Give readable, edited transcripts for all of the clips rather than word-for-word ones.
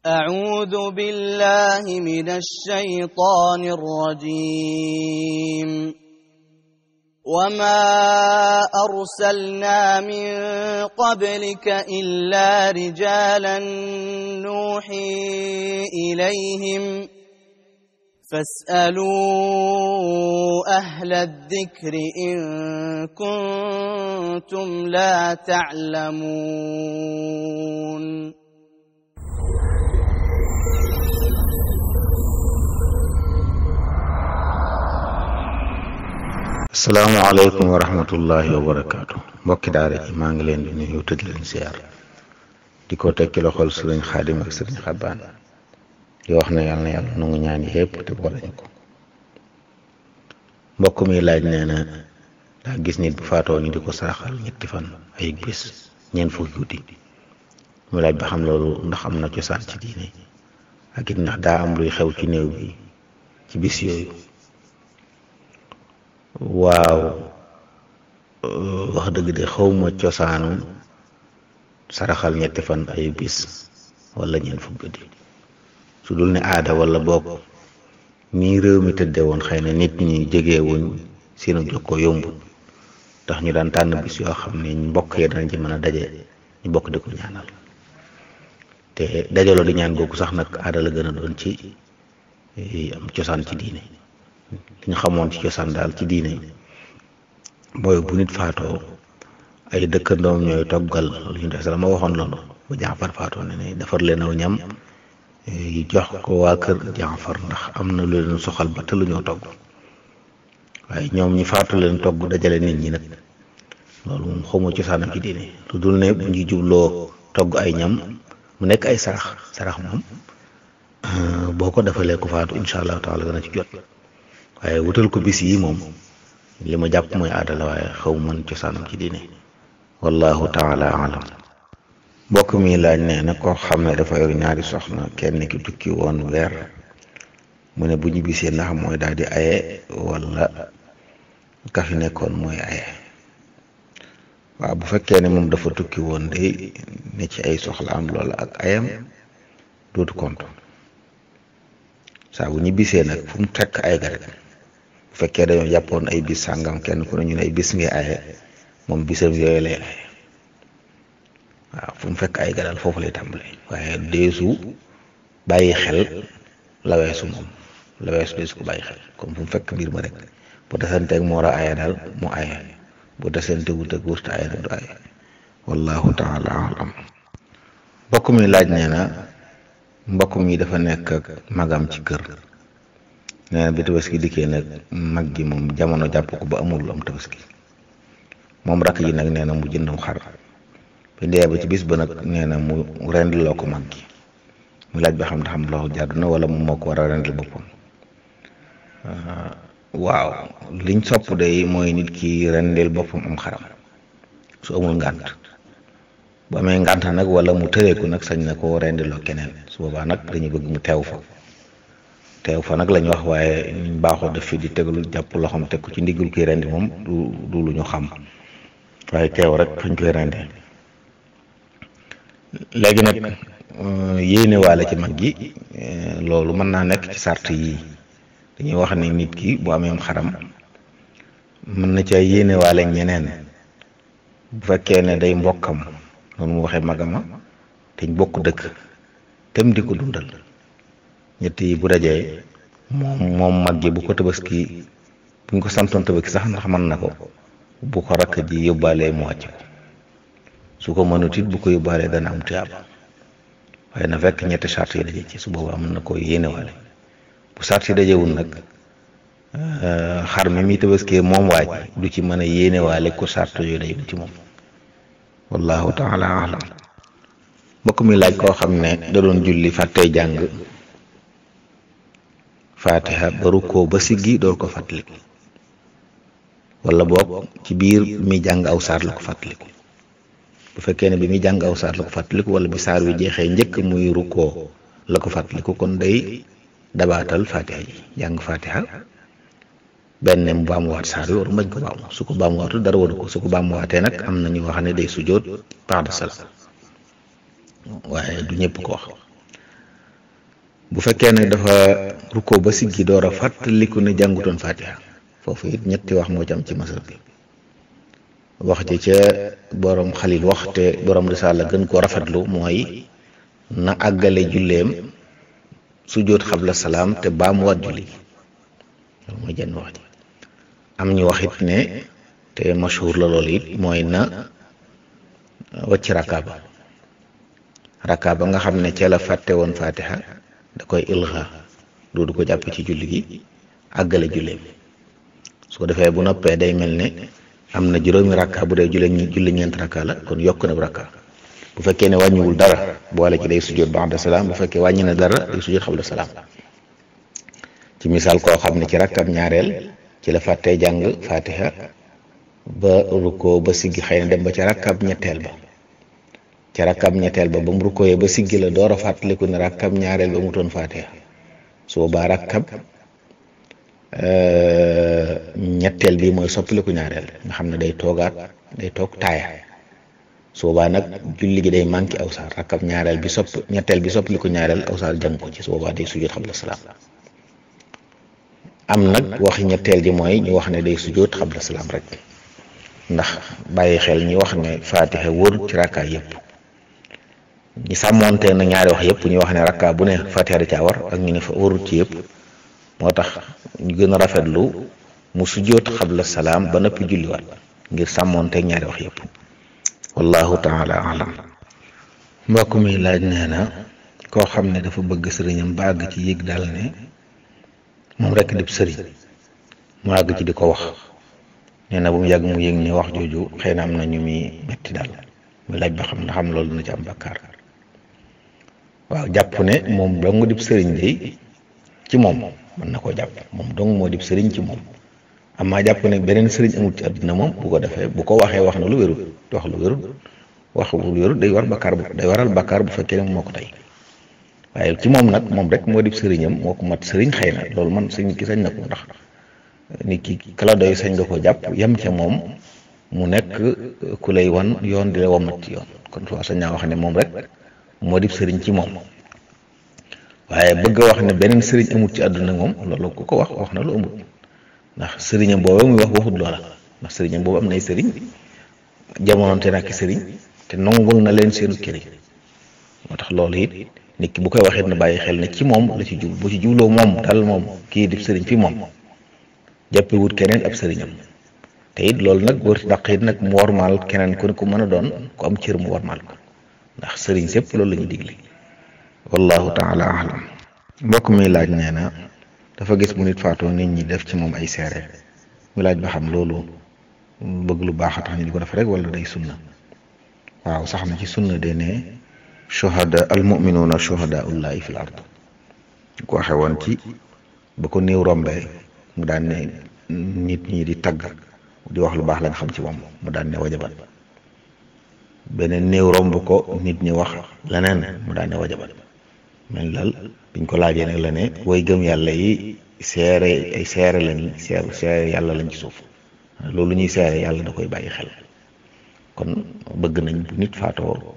أعوذ بالله من الشيطان الرجيم وما أرسلنا من قبلك إلا رجالا نوحي إليهم فاسألوا أهل الذكر إن كنتم لا تعلمون asalaamaaleykum wa rahmatullahi wa barakaatu mbokki daara ji maa ngi leen di nuyu tëj leen siyaar di ko teg ci loxol sëriñ Xaadim ak sëriñ Xabaan di wax na yàlla nangu ñaan yépp te boole ñu ko. mbokk mi laaj nee na daa gis nit bu faatoo ñu di ko saraxal ñetti fan ay bés ñeent fukki guddi mu laaj ba xam loolu ndax am na cosaan ci diine ak it ndax daa am luy xew ci néew bi ci bis yooyu. waaw wax dëgg de xawma cosaanu saraxal ñetti fan ay bis wala ñeent fukki guddi su dul ne aada wala boog nii réew mi tëdde woon xëy na nit ñi jegewuñ seenu jokkoo yombul ndax ñu daan tànn bis yoo xam ne mbokk yi danañ ci mën a daje ñu bokk di ko ñaanal te dajaloo di ñaan googu sax nag aada la gën a doon ci am cosaan ci diine li ñu xamoon ci cosaan daal ci diine mooy bu nit faatoo ay dëkkandoom ñooy toggal lu ñu def la ma waxoon loolu bu Jaafar faatoo ne defar leen aw ñam jox ko waa kër Jaafar ndax am na lu leen soxal ba te lu ñoo togg waaye ñoom ñi faatu leen togg dajale nit ñi nag loolu moom xawma cosaanam ci diine lu dul ne bu ñu jubloo togg ay ñam mu nekk ay sarax moom boo ko defalee ko faatu incha allahu taala dana ci jot. waaye wutal ko bis yi moom li ma jàpp mooy aada la waaye xaw mën cosaanam ci diine wallahu taala alam. mbokk mi laaj nee na koo xam ne dafa yor ñaari soxna kenn ki tukki woon weer mu ne bu ñu bisee ndax mooy daal di aye wala ka fi nekkoon mooy aye. waaw bu fekkee ne moom dafa tukki woon de ne ci ay soxlaam loola ak ayam dootu compte saa bu ñu bisee nag fu mu fekk ay garet bu fekkee dañoo jàppoon ay bis sàngam kenn ku ne ñu ne ay bis ngay aye moom bisam yooyu lay aye waaw fu mu fekk ay garal foofu lay tàmbale waaye deesu bàyyi xel la weesu moom la weesu deesu ko bàyyi xel comme fu mu fekk mbir ma rek bu desanteeg moo war a aye daal mu aye bu desante wut ak wurta aye nag du aye wallahu taala alam. mbokk mi laaj nee na mbokk mi dafa nekk ak magam ci kër nee na bi tabaski dikkee nag mag ji moom jamono jàpp ko ba amul am tabaski moom rakk ji nag nee na mu jëndam xar bi ndee ba ci bis ba nag nee na mu rendiloo ko mag gi mu laaj ba xam ne xam loolu jàddu na wala moom moo ko war a rendil boppam. waaw liñ sopp day mooy nit ki rendil boppam am xaram su amul ngànt bu amee ngànt nag wala mu tëreeku nag sañ na ko rendiloo keneen su boobaa nag dañuy bëgg mu teew fa nag lañ wax waaye ñu baaxoo def fi di tegalu jàpp loxoom teg ko ci ndiggul kiy rendi moom du lu ñu xam waaye teew rek fañ koy rendi. léegi nag yéene waale ci mag gi loolu mën naa nekk ci sart yi dañuy wax ne nit ki bu amee xaram mën na ca yéene waale ñeneen bu fekkee ne day mbokkam noonu mu waxee magama te ñu bokk dëkk tem di ko dundal ñett yi bu dajee moom mag gi bu ko tabaski buñ ko santoon tabaski sax ndax mën na ko bu ko rakk ji yóbbaalee mu wàcc ko su ko mënut it bu ko yóbbaalee dana am tuyaab waaye na fekk ñetti sart yi daje ci su boobaa mën na koo yéenewaale bu sart yi dajewul nag xar mi muy tabaskee moom waaj du ci mën a yéenewaale ko sart yooyu dajewul ci moom wallahu taala alam. mbokk mi laaj koo xam ne da doon julli fàttee jàng fatiha ba rukkoo ba siggi door ko fàttaliku wala boog ci biir mi jàng aw saar la ko fàttaliku bu fekkee ne bi muy jàng aw saar la ko fàttaliku wala bi saar wi jeexee njëkk muy rukkoo la ko fàttaliku kon day dabaatal fatiha ji jàng fatiha benn mu baamuwaat saar wi waru mañ ko baamu su ko baamuwaatu dara waru ko su ko baamuwaatee nag am na ñu wax ne day sujjóot ba'da salaam waaye du ñëpp ko wax bu fekkee ne dafa rukkoo ba siggi door a fàttaliku ne jàngutoon fatiha foofu it ñetti wax moo ci am ci masal bi wax ci ca borom xalil waxte borom risaala gën koo rafetlu mooy na àggale julleem sujjóot xabla salaam te baamuwaat julli loolu mooy jenn wax ji am ñu wax it ne te mashhur la loolu it mooy na wàcc rakka ba nga xam ne ca la fàtte woon fatiha da koy ilxa du ko jàpp ci julli gi àggale julleem su ko defee bu noppee day mel ne am na juróomi rakka bu dee julli ñeent rakka la kon yokk na rakka bu fekkee ne wàññiwul dara boole ci day sujjóot ba'da salaam bu fekkee wàññi na dara day sujjóot xabla salaam ci misaal koo xam ne ci rakkab ñaareel ci la fàttee jàng fatiha ba rukkoo ba siggi xëy na dem ba ca rakkab ñetteel ba ba mu rukkooyee ba siggi la door a fàttaliku ne rakkab ñaareel ba mu toon fatiha su boobaa rakkab ñetteel bi mooy soppaliku ñaareel nga xam ne day toog taaya su boobaa nag julli gi day manqué aw saar rakkab ñetteel bi soppaliku ñaareel aw saar jàng ko ci su boobaa day sujjóot xabla salaam am nag waxi ñetteel ji mooy ñu wax ne day sujjóot xabla salaam rek ndax bàyyi xel ñi wax ne fatiha wërut ci rakkaa yëpp ñi sàmmoonte na ñaari wax yëpp ñu wax ne rakkaa bu ne fatiha da caa war ak ñu ne fa wërut ci yëpp moo tax ñu gën a rafetlu mu sujjóot xabla salaam ba noppi julliwaat ngir sàmmoonteeg ñaari wax yëpp wallahu taala alam mbokk mi laaj nee na koo xam ne dafa bëgg sëriñam ba àgg ci yëg daal ne moom rekk dib sëriñ mu àgg ci di ko wax nee na bu mu yàgg mu yëg ne wax jooju xëy na am na ñu muy metti daal mu laaj ba xam na xam loolu dina ci am bakkaar waaw jàpp ne moom dong dib sëriñ day ci moom mën na koo jàpp moom dong moo dib sëriñ ci moom amaa jàpp ne beneen sëriñ amul ci àdduna moom bu ko defee bu ko waxee wax na lu wérul wax lu wérul day waral bakkaar bu fekkee ne moo ko tey waaye ci moom nag moom rek moo dib sëriñam moo ko mat sëriñ xëy na loolu man sëriñ ki sañ na ko ndax nit ki kala doy sañ nga ko jàpp yem ca moom mu nekk ku lay wan yoon di la womat ci yoon kon soo sañ naa wax ne moom rek moo dib sëriñ ci moom waaye bëgg a wax ne beneen sëriñ amul ci àdduna moom loolu ku ko wax na lu amul ndax sëriñam booba muy waxut loola ndax sëriñam boobu am nay sëriñ jamonoonte nak sëriñ te nongul na leen seenu këriñ moo tax loolu it nit ki bu koy waxit na bàyyi xel ne ci moom la ci jub bu ci jubloo moom daal moom kii di sëriñ fi moom jàppe wut keneen ab sëriñam te it loolu nag wër daq it nag mu warmaal keneen ku mën a doon ku am cër mu warmaal ko ndax sëriñ sépp loolu la ñuy digle wallahu taala alam mbokk mi laaj nee na dafa gis bu nit faatoo nit ñi def ci moom ay seere mu laaj ba xam loolu bëgg lu baax a tax ñu di ko def rek wala day sunna waaw sax na ci sunna de ne shuhada al muminuuna shuhadaullahi fil ard ko waxe woon ci ba ko néew rombee mu daan ne nit ñi di tagg di wax lu baax lañ xam ci moom mu daan ne wajabat beneen néew romb ko nit ñi wax leneen mu daan ne wajabat mel lal biñ ko laajee nag la ne way gëm yàlla yi seere lañ seere yàlla lañ ci suuf loolu ñuy seere yàlla da koy bàyyi xel kon bëgg nañ bu nit faatoo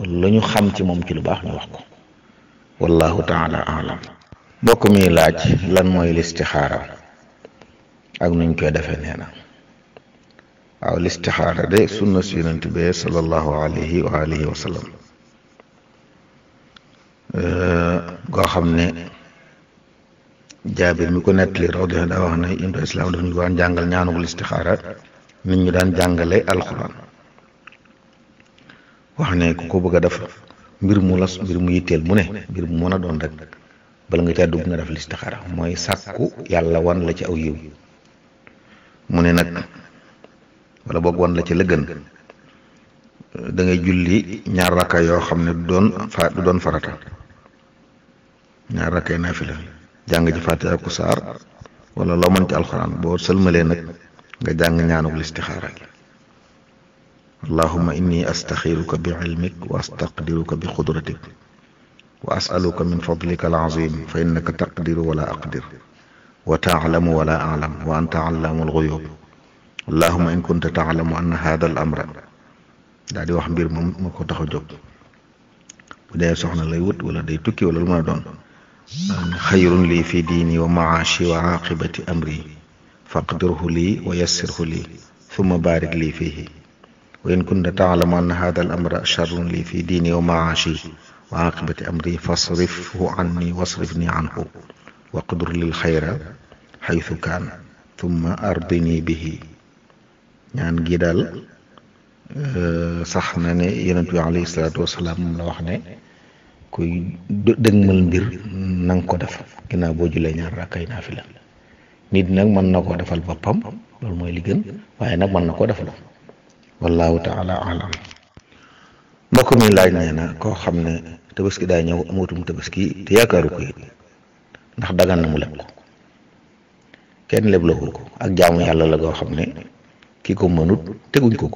la ñu xam ci moom ci lu baax ñu wax ko wallahu taala alam mbokk mi laaj lan mooy listixaara ak nuñ koy defee nee na waaw listixaara de sunna si yonent bi sallallahu alayhi wa alihi wa sallam goo xam ne jaabir mi ko nettali radiyallahu daa wax ne ibnu islam daf ñu daan jàngal ñaanugul istixaara nit ñu daan jàngale alquran wax ne ku ko bëgg a def mbir mu yitteel mu ne mbir mu mën a doon rek bala nga caa dugg nga def listixaara mooy sàkku yàlla wan la ci aw yiw mu ne nag wala boog wan la ci la gën da ngay julli ñaar rakka yoo xam ne du doon farata ñaar rakkay naafila jàng ci fàtte ak saar wala loo mën ci alxuraan boo sëlmalee nag nga jàng ñaanug listixaara gi allahumma inni astaxiruka bi ilmik wa astaqdiruka bi qudratik wa asaluka min fadlika alazim fa innaka taqdiru wala aqdir wa taalamu wala alam wa anta allamu alxuyub allahumma in kunta taalamu anna hada al amra daa di wax mbir moom moo ko tax a jóg bu dee soxna lay wut wala day tukki wala lu mën a doon xayrun lii fi diini wa maashi wa aqibati amri faqdirhu lii wa yassirhu lii thumma barik lii fiihi wa in kunta taalamu anna hada al amra sharrun lii fi diini wa maashi wa aqibati amri fasrifhu anni wasrifni anhu waqdur lil xayra xaytu kaan thumma ardini bihi. ñaan gi daal sax na ne yonent bi alayhi salaatu wasalaam moom la wax ne kuy dëgmal mbir na nga ko def ginnaaw boo julee ñaar rakkay naafila. nit nag mën na koo defal boppam loolu mooy li gën, waaye nag mën na koo defal wallahu taala alam. mbokk mi laaj nee na koo xam ne tabaski daa ñëw amatum tabaski te yaakaaru ko it ndax dagan na mu leb ko. kenn leblawul ko, ak jaamu yàlla la goo xam ne ki ko mënut teguñ ko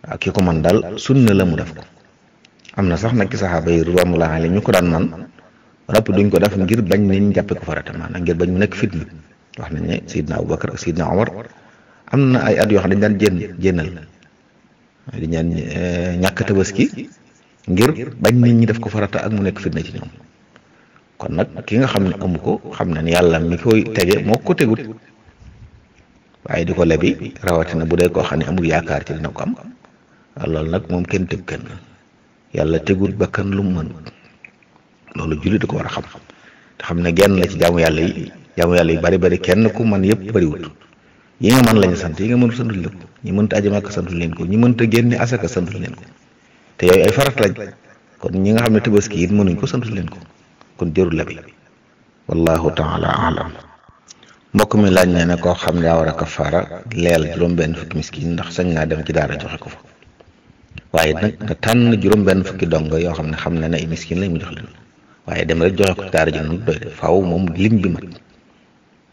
ak ki ko mën daal sunna la mu def ko. am na sax nag ci saxaaba yi ridwanullahi alayhim ñu ko daan man ràpp duñ ko def ngir bañ nañ jàppe ko farata, maanaam ngir bañ mu nekk fitna. wax nañ ne Seydina Abubakar ak Seydina Omar am na ay at yoo xam ne dañ daan jénnal di ñaan ñàkk tabaski ngir bañ nit ñi def ko farata ak mu nekk fitna ci ñoom. kon nag ki nga xam ne amu ko xam na ne yàlla mi koy tege moo ko tegut, waaye di ko lebi rawatina bu dee koo xam ne amul yaakaar ci dina ko am loolu nag moom kenn teg kenn yàlla tegut bakkan lu mu mën. loolu jullit da ko war a xam te xam ne genn la ci jaamu yàlla yi bari bari kenn ku man yëpp bariwut. yi nga mën lañu sant, yi nga mënut santul leen ko. ñi mënta aji Makka santul leen ko, ñi mënta génne asaka santul leen ko, te yooyu ay farat lañ. kon ñi nga xam ne tabaski it mënuñ ko santul leen ko, kon jërul la bi wallahu taala alam. mbokk mi laaj nee na koo xam ne daa war a kafaara leel juróom-benn fukki miskin ndax sañ naa dem ci daara joxe ko fa, waaye nag nga tànn juróom-benn fukki dongo yoo xam ne xam na ne ay miskin lañ mu jox leen, waaye dem rek joxe ko ci daara ji noonu doy de faaw moom lim bi mat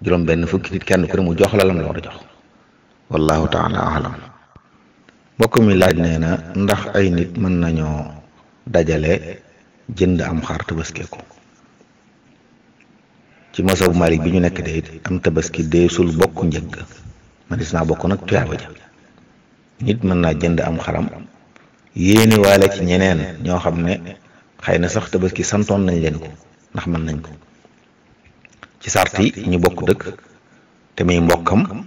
juróom-benn fukki nit kenn ku ne mu jox la lam la war a jox wallahu taala alam. mbokk mi laaj nee na ndax ay nit mën nañoo dajale jënd am xar tabaskee ko. ci masabu Malik bi ñu nekk de am tabaski deesul bokk njëgg, man gis naa bokk nag tuyaaba ja. nit mën naa jënd am xaram yéene waale ci ñeneen ñoo xam ne xëy na sax tabaski santoon nañ leen ko ndax mën nañ ko ci sart yi ñu bokk dëkk te muy mbokkam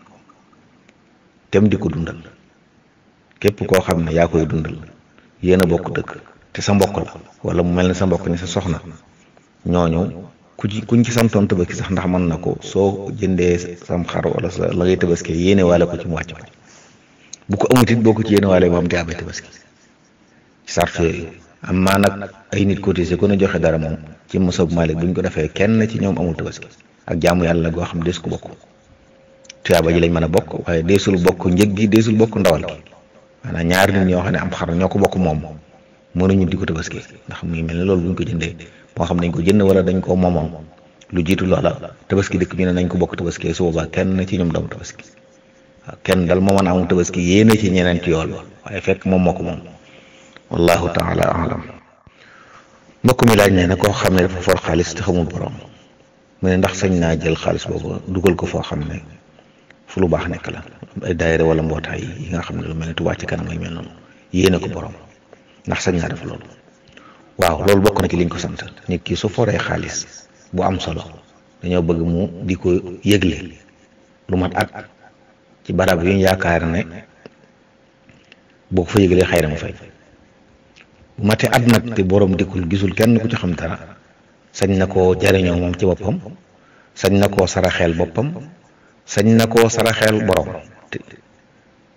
tem di ko dundal. képp koo xam ne yaa koy dundal yéen a bokk dëkk te sa mbokk la wala mu mel ne sa mbokk ni sa soxna, ñooñu kuñ ci santoon tabaski sax ndax mën na ko soo jëndee sam xar wala sa la ngay tabaski yéene waale ko ci mu wàcc ko. bu ko amut it boo ko ci yéene waale moom te abay tabaski ci sart yooyu. am maa nag ay nit cotisé ku ne joxe dara moom ci masab Malik buñ ko defee kenn ci ñoom amul tabaski, ak jaamu yàlla goo xam ne dees ko bokk. tuyaaba ji lañ mën a bokk waaye deesul bokk njëg gi, deesul bokk ndawal gi. maanaam ñaari nit ñoo xam ne am xar ñoo ko bokk moom mënuñu di ko tabaski ndax muy mel ne loolu buñ ko jëndee moo xam nañ ko jënd wala dañ ko moomoon lu jiitu loola tabaski dëkk ñu ne nañ ko bokk tabaski su boobaa kenn ci ñoom doomu tabaski. waaw kenn dal moo mën a amul tabaski yéene ci ñeneen ci yool ba waaye fekk moom moo ko moom wallahu taala alam. mbokk mi laaj nee na koo xam ne dafa for xaalis te xamul borom mu ne ndax sañ naa jël xaalis boobu dugal ko foo xam ne fu lu baax nekk la, ay daayira wala mbootaay yi nga xam ne lu mel ne Touba ci kanam ay mel noonu yéene ko borom ndax sañ naa def loolu. waaw loolu bokk na ci liñ ko sant. nit ki su foree xaalis bu am solo dañoo bëgg mu di ko yëgle lu mat at ci barab yu ñu yaakaar ne boo ko fa yëglee xëy na mu fay. bu matee at nag te borom dikkul gisul kenn ku ci xam dara sañ na koo jariñoo moom ci boppam, sañ na koo saraxeel boppam, sañ na koo saraxeel borom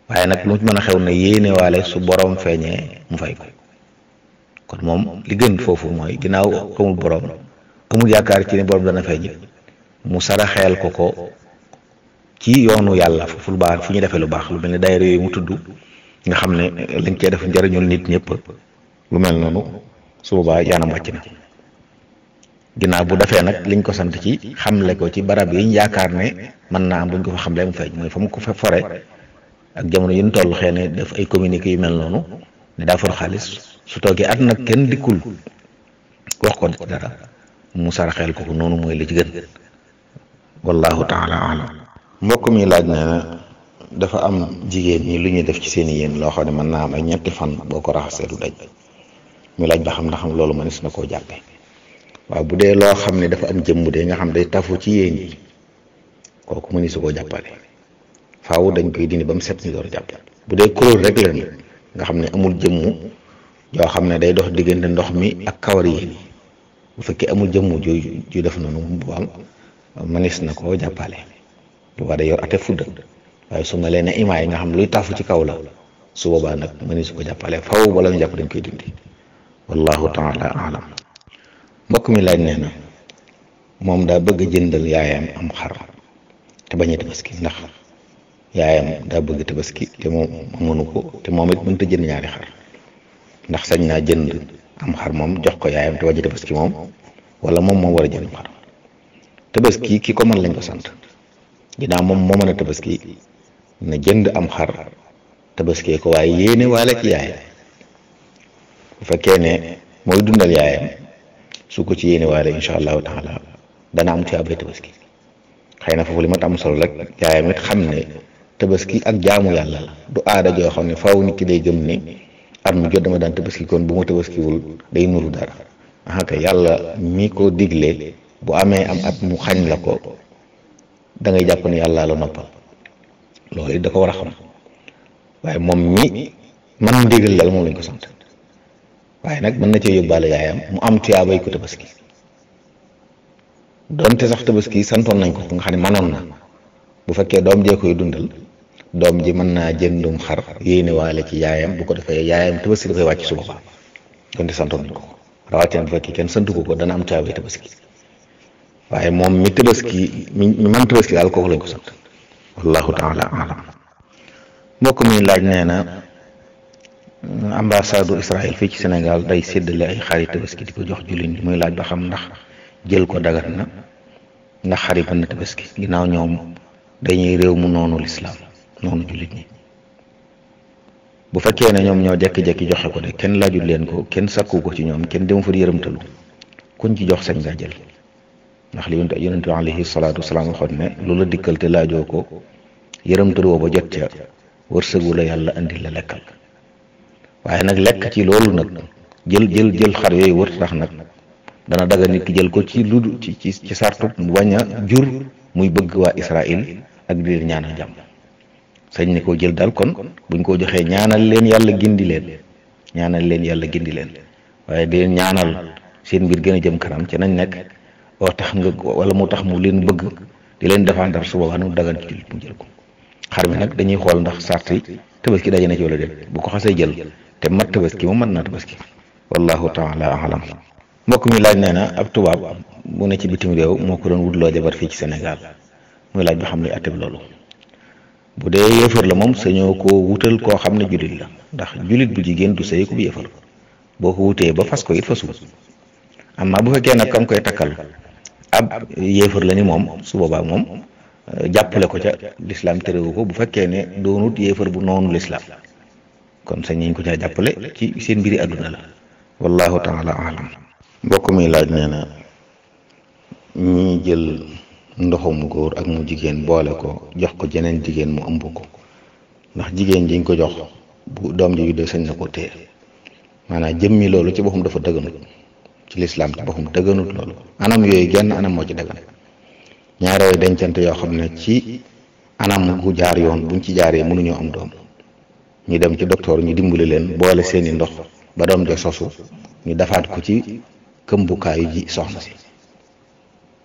waaye nag lu mën a xew na yéene waale su borom feeñee mu fay ko. kon moom li gën foofu mooy ginnaaw amul borom amul yaakaar ci ne borom dana feeñ mu saraxeel ko ci yoonu yàlla fu lu baax fu ñu defee lu baax lu mel ne daayira yooyu mu tudd nga xam ne lañ cee def njariñul nit ñëpp lu mel noonu su boobaa yaanam wàcc na. ginnaaw bu defee nag liñ ko sant ci xamle ko ci barab yi ñu yaakaar ne mën naa am buñ ko fa xamle mu feeñ mooy fa mu ko fa fore ak jamono yu ñu toll xëy na def ay communiqué yu mel noonu ne daa for xaalis su toogee at nag kenn dikkul wax ko ci dara mu saraxeel ko noonu mooy li ci gën wallahu taala alam. mbokk mi laaj nee na dafa am jigéen ñi lu ñuy def ci seen i yéen loo xam ne mën naa am ay ñetti fan boo ko raxasee du daj mi laaj ba xam na xam loolu mënees na koo jàppe. waaw bu dee loo xam ne dafa am jëmm de nga xam day tafu ci yéen yi kooku mëni su koo jàppale faaw dañ koy dindi ba mu set ñu door jàpp. bu dee couleur rek la nga xam ne amul jëmm yoo xam ne day dox diggante ndox mi ak kawar yi bu fekkee amul jëmm ju def noonu bu am mënees na koo jàppale bu baax day yor ate fudd waaye su ma leen imaay nga xam luy tafu ci kaw la su boobaa nag mënees ko jàppale faaw bala ñu jàpp dañ koy dindi wallahu taala alam. mbokk mi laaj nee na moom daa bëgg a jëndal yaayam am xar te bañ a tabaski ndax yaayam daa bëgg tabaski te moom mënu ko te moom it mënta jënd ñaari xar ndax sañ naa jënd am xar moom jox ko yaayam te bañ a tabaski moom wala moom war a jënd am xar. tabaski ki ko mën lañ ko sant ginnaaw moom moo mën a tabaski na jënd am xar tabaskee ko waaye yéene waale ci yaayam bu fekkee ne mooy dundal yaayam su ko ci yéene waale incha allahu taala dana am tuyaabay tabaski. xëy na foofu li ma am solo rek yaayam it xam ne tabaski ak jaamu yàlla la du aada joo xam ne faaw nit ki day gëm ne at mu jot dama daan tabaski kon bu ma tabaskiwul day nuru dara kay yàlla mi ko digle bu amee am at mu xañ la ko da ngay jàpp ne yàlla la noppal loolu it da ko war a xam waaye moom mi man ndigal yàlla moom lañ ko sant waaye nag mën na cee yóbbaale yaayam mu am tuyaabay ko tabaski donte sax tabaski santoon nañ ko nga xam ne manoon na bu fekkee doom jee koy dundal doom ji mën naa jëndum xar yéene waale ci yaayam bu ko defee yaayam tabaski dafay wàcc suba ba donte santoon nañ ko rawatina bu fekkee kenn santu ko dana am tuyaabay tabaski waaye moom mi tabaski mi man tabaski daal kooku lañ ko sant wallahu taala alam. mbokk mi laaj nee na ambassade Israël fii ci Sénégal day séddale ay xari tabaski di ko jox jullit ñi muy laaj ba xam ndax jël ko dagat na ndax xari mën na tabaski ginnaaw ñoom dañuy réew mu noonu lislaam noonu jullit ñi. bu fekkee ne ñoom ñoo jekki-jekki joxe ko de kenn laajul leen ko kenn sakku ko ci ñoom kenn demu fa yërëmtalu kuñ ci jox sañ nga jël ndax li yonent bi alayhi salaatu wasalaam waxoon ne lu la dikkal te laajoo ko yërëmtalu woo ba jot ca wërsëgu la yàlla andi la lekkal waaye nag lekk ci loolu nag jël xar yooyu wër tax nag dana daga nit ki jël ko ci lu ci sartu mu bañ a jur muy bëgg waa Israël ak di leen ñaanal jàmm sañ ne koo jël daal kon buñ ko joxee ñaanal leen yàlla gindi leen waaye di leen ñaanal seen mbir gën a jëm kanam ci nañ nekk oo tax nga wala mu tax mu leen bëgg di leen défendre su boobaa nu dagan ci jullit mu jël ko. xar mi nag dañuy xool ndax sart yi tabaski daje na ci wala déet bu ko xasee jël te mat tabaski moom mën naa tabaski wallahu taala alam. mbokk mi laaj nee na ab tubaab bu ne ci bitim réew moo ko doon wutloo jabar fii ci Sénégal muy laaj ba xam ne atteb loolu bu dee yéefar la moom sañoo ko wutal koo xam ne jullit la ndax jullit bu jigéen du sëy ku bu yéefar boo ko wutee ba fas ko it fasul amma bu fekkee nag kam koy takkal ab yéefar la ni moom su boobaa moom jàppale ko ca lislaam terewu ko bu fekkee ne doonut yéefar bu noonu lislaam kon sañ nañ ko caa jàppale ci seen mbiri àdduna la wallahu taala alam. mbokk mi laaj nee na ñi jël ndoxum góor ak mu jigéen boole ko jox ko jeneen jigéen mu ëmb ko ndax jigéen jiñ ko jox bu doom ji juddoo sañ na ko téye maanaam jëmmi loolu ci boppam dafa dëgganut ci lislaam ci boppam dëgganut loolu anam yooyu genn anam moo ci dëggan ñaareel dencante yoo xam ne ci anam gu jaar yoon buñ ci jaaree mënuñoo am doom ñu dem ci docteur ñu dimbali leen boole seeni ndox ba doom jo sosu ñu defaat ko ci këmbukaayu ji soxna si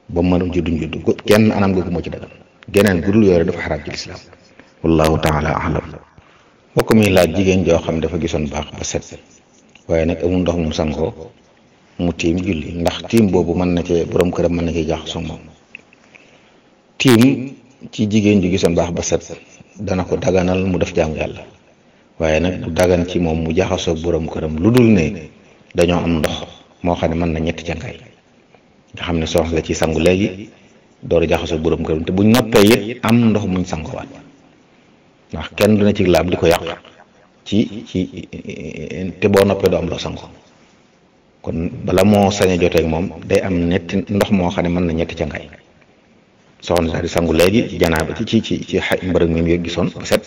ba mënum ji duñ judd kenn anam googu moo ci dagal geneen gu dul yore dafa xaraam ci lislaam wallahu taala alam. mbokk mi laaj jigéen joo xam dafa gisoon baax ba set waaye nag amul ndox mu sangoo mu tiim julli ndax tiim boobu mën na cee borom këram mën na cee jaxasoo moom. tiim ci jigéen ju gisoon baax ba set dana ko daganal mu def jaamu yàlla waaye nag du dagan ci moom mu jaxasoo borom këram lu dul ne dañoo am ndox moo xam ne mën na ñetti cangaay nga xam ne soxna la ci sangu léegi door a jaxasoo borom këram te buñ noppee it am ndox muñ sangowaat ndax kenn du ne ci laab di ko yàq ci te boo noppee doo am loo sango kon bala moo sañ a joteeg moom day am ñetti ndox moo xam ne mën na ñetti cangaay soxna sax di sangu léegi ci janaaba ci xay mbërëg mi ngi gisoon ba set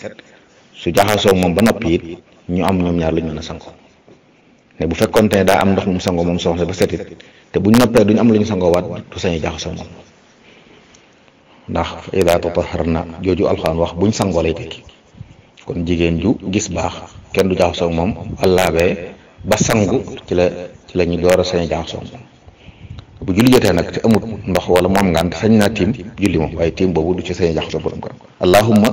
su jaxasoo moom ba noppi it ñu am ñoom ñaar lu ñu mën a sango ne bu fekkoonte ne daa am ndox mu sangoo moom soxna ba setit te buñ noppee duñ am lu ñu sangoo waat du sañu jaxasoo moom ndax ida tataharna jooju alxuraan wax buñ sangoo lay tekki kon jigéen ju gis baax kenn du jaxasoo moom allaabee ba sangu ci la ñu door a sañ jaxasoo moom bu julli jotee nag te amut ndox wala moom ngant sañ naa tiim julli moom waaye tiim boobu du ci sañ jaxasoo borom ko allahumma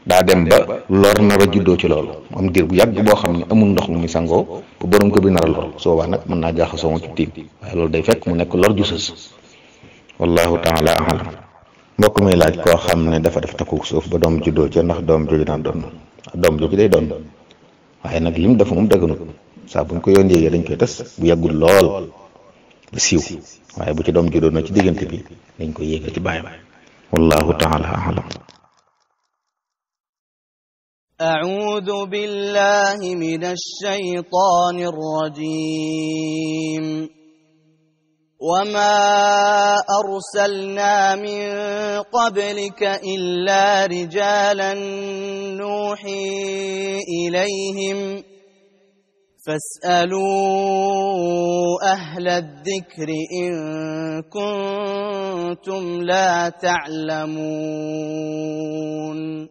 daa dem ba lor nar a juddoo ci loolu am diir bu yàgg boo xam ne amul ndox mu muy sangoo bu borom ko bi nar a lor su boobaa nag mën naa jaxasoo moom ci tiim waaye loolu day fekk mu nekk lor ju sës wallahu taala alam mbokk muy laaj koo xam ne dafa def takku suuf ba doom juddoo ca ndax doom jooju daan doon doom jooju day doon waaye nag lim def moom dëgganut saa buñ ko yoon yéegee dañ koy tas bu yàggul lool ba siiw waaye bu ci doom juddoo na ci diggante bi dañ ko yéegal ci bàyyam wallahu taala alam أعوذ بالله من الشيطان الرجيم وما أرسلنا من قبلك إلا رجالا نوحي إليهم فاسألوا أهل الذكر إن كنتم لا تعلمون